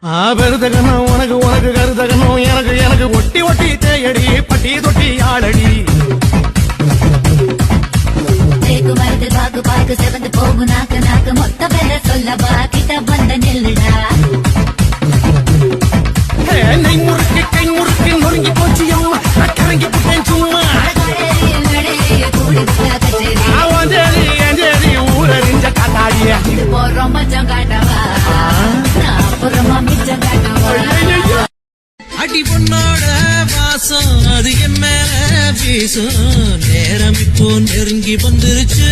பெருதகனும் உனக்கு உனக்கு கருதகனும் எனக்கு எனக்கு ஒட்டி ஒட்டி தேயடி பட்டி தொட்டி ஆளடி தேக்கு வருது பாக்கு பாக்கு செவந்து போகும் நாக்கு நாக்கு மொத்த பேர சொல்லவா கிட்ட வந்த நெல்லுடா நெய் முறுக்கு கை முறுக்கு நொறுங்கி போச்சு அம்மா நான் கரங்கி போட்டேன் சும்மா ஊரறிஞ்ச காத்தாடிய இது போறோம் மச்சம் காட்டவா அப்புறமா மிச்சம் காட்டவா அடி பொண்ணோட வாசம் அது என் மேல வீசும் நேரம் இப்போ நெருங்கி வந்துருச்சு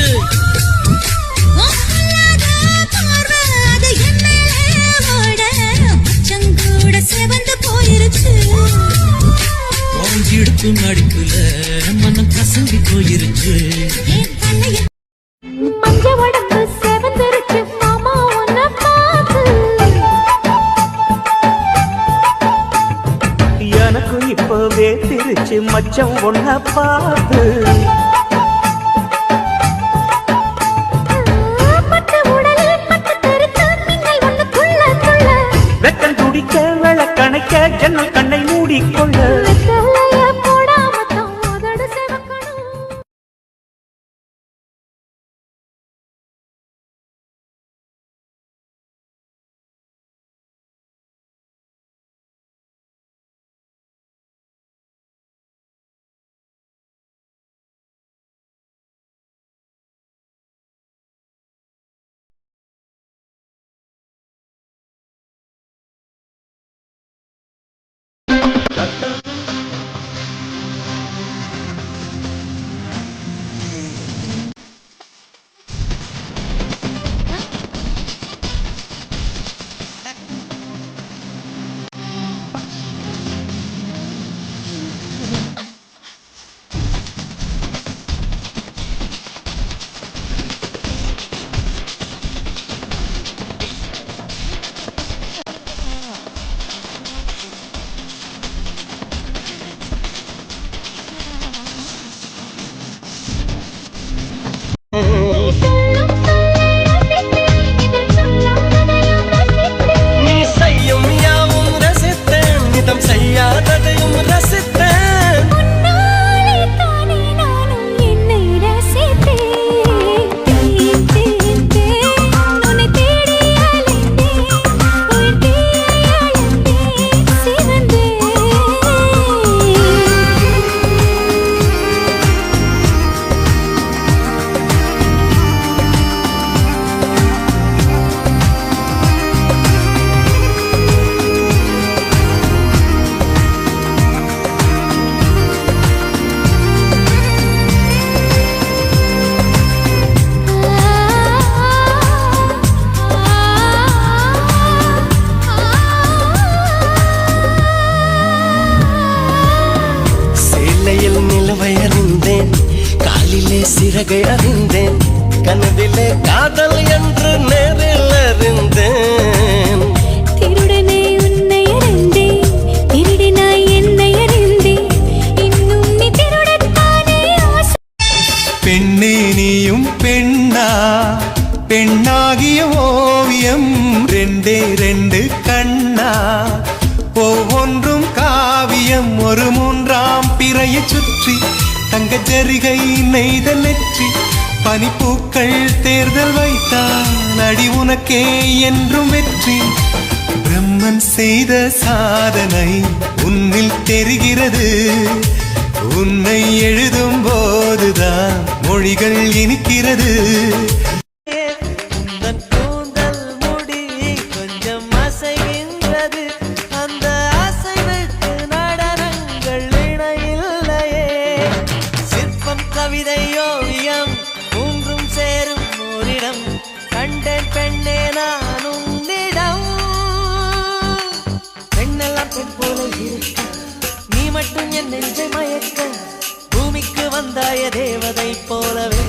இடுக்கும் அடிப்புல மனம் கசங்கி போயிருச்சு எனக்கு இப்பவே திருச்சு மச்சம் ஒன்ன பார்த்து வெக்கம் துடிக்க விளக்கணைக்க ஜன்னல் கண்ணை மூடிக்கொள்ள சிறகை அறிந்தேன் கனவிலே காதல் என்று நேரில் அறிந்தேன் திருடனே உன்னை அறிந்தேன் திருடினாய் என்னை அறிந்தேன் இன்னும் நீ திருடத்தானே பெண்ணே நீயும் பெண்ணா பெண்ணாகிய ஓவியம் ரெண்டே ரெண்டு கண்ணா ஒவ்வொன்றும் காவியம் ஒரு மூன்றாம் பிறையை சுற்றி தங்க ஜரிகை நெய்த நெற்றி பனிப்பூக்கள் தேர்தல் வைத்தான் அடி உனக்கே என்றும் வெற்றி பிரம்மன் செய்த சாதனை உன்னில் தெரிகிறது உன்னை எழுதும் போதுதான் மொழிகள் இனிக்கிறது கவிதையோவியம் மூன்றும் சேரும் ஓரிடம் கண்டேன் பெண்ணே நான் உன்னிடம் பெண்ணெல்லாம் பெண் போல இருக்க நீ மட்டும் என் நெஞ்சை மயக்க பூமிக்கு வந்தாய தேவதை போலவே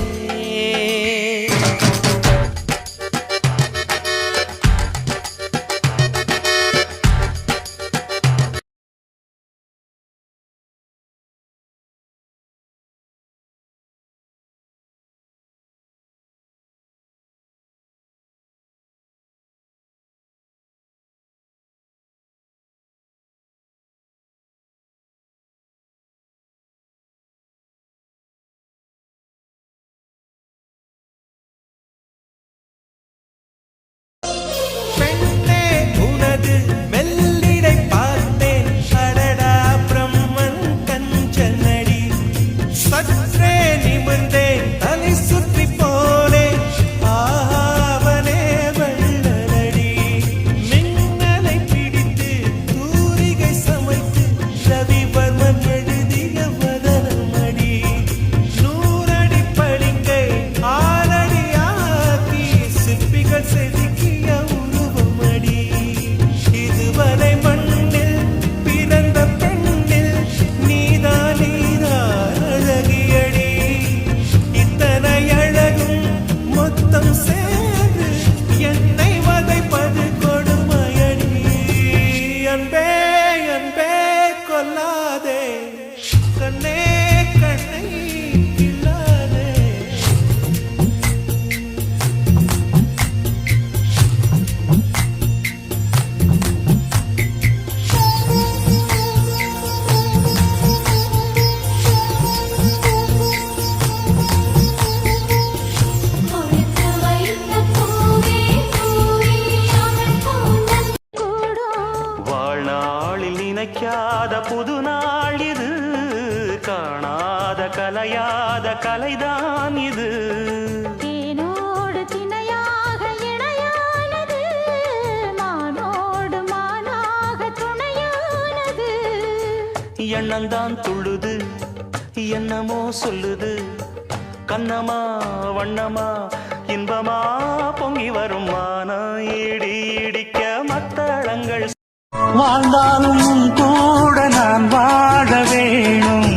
செதுக்கிய உருவமடி இதுவரை மண்ணில் பிறந்த பெண்ணில் நீதான் அழகியடி இத்தனை அழகும் மொத்தம் சேர்ந்து என்னை வதைப்பது கொடுமையடி அன்பே அன்பே கொல்லாதே கண்ணே கண்ணை கிள்ளாதே கொடுத்து வைத்த பூவே பூவே அவன் கூந்தல் கூடும் வாழ்நாளில் நினைக்காத புது நாள் இது காணாத கலையாத கலைதான் இது தேனோடு திணையாக இணையானது மானோடு மானாக துணையானது எண்ணந்தான் துள்ளுது என்னமோ சொல்லுது கண்ணமா வண்ணமா இன்பமா பொங்கி வரும் மான இடி இடிக்க மத்தளங்கள் வாழ்ந்தாலும் உன் கூட நான் வாழ வேணும்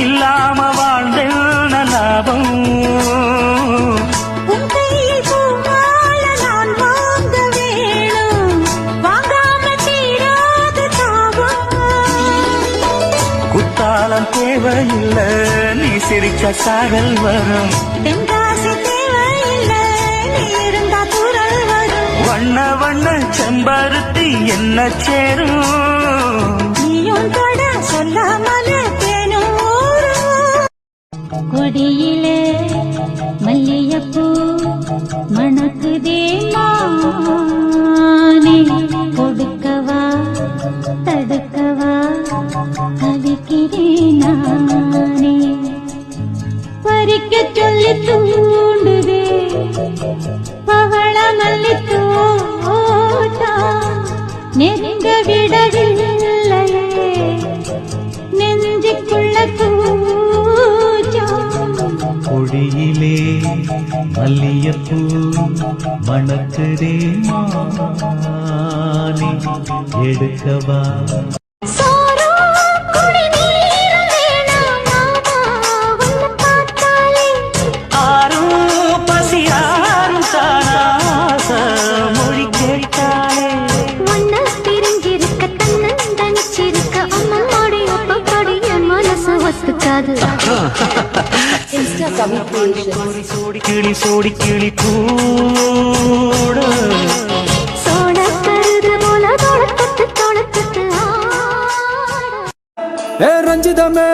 இல்லாம வாழ்ந்தென்ன லாபம் உன் கையில் பூமால நான் வாங்க வேணும் வாங்காம தீராத தாபம் குத்தாலம் தேவையில்லை நீ சிரிச்ச சாகல் வரும் தென்காசி தேவையில்லை நீ இருந்தா குரல் வரும் வண்ண வண்ண செம்பருத்தி என்ன சேரும் நீயும் தொட சொல்லாமல தேனும் ஊரும் கொடியிலே மல்லியப்பூ மணக்குதே மானே கொடுக்கவா தடுக்கவா தவிக்கிறேன் நானே பறிக்க சொல்லி தூண்டுதே பவள மல்லி தோட்டா நெருங்க விடவில்லையே நெஞ்சுக்குள்ள கூச்சம் கொடியிலே மல்லியப்பூ மணக்குதே மானே எடுக்கவா சோரோ குடிநீரும் வேணாம் மாமா உன்னை பார்த்தாலே ஆரும் பசியாரும் தானாச மொழி கேட்டாலே ஒன்ன பிரிஞ்சிருக்க தன்னந்தனிச்சிருக்க அம்மோடி அப்படி என் மனசு ஒத்துக்காது சோடி கிளி கூட சோட கருது போல தொளத்துட்டு ஏ ரஞ்சிதமே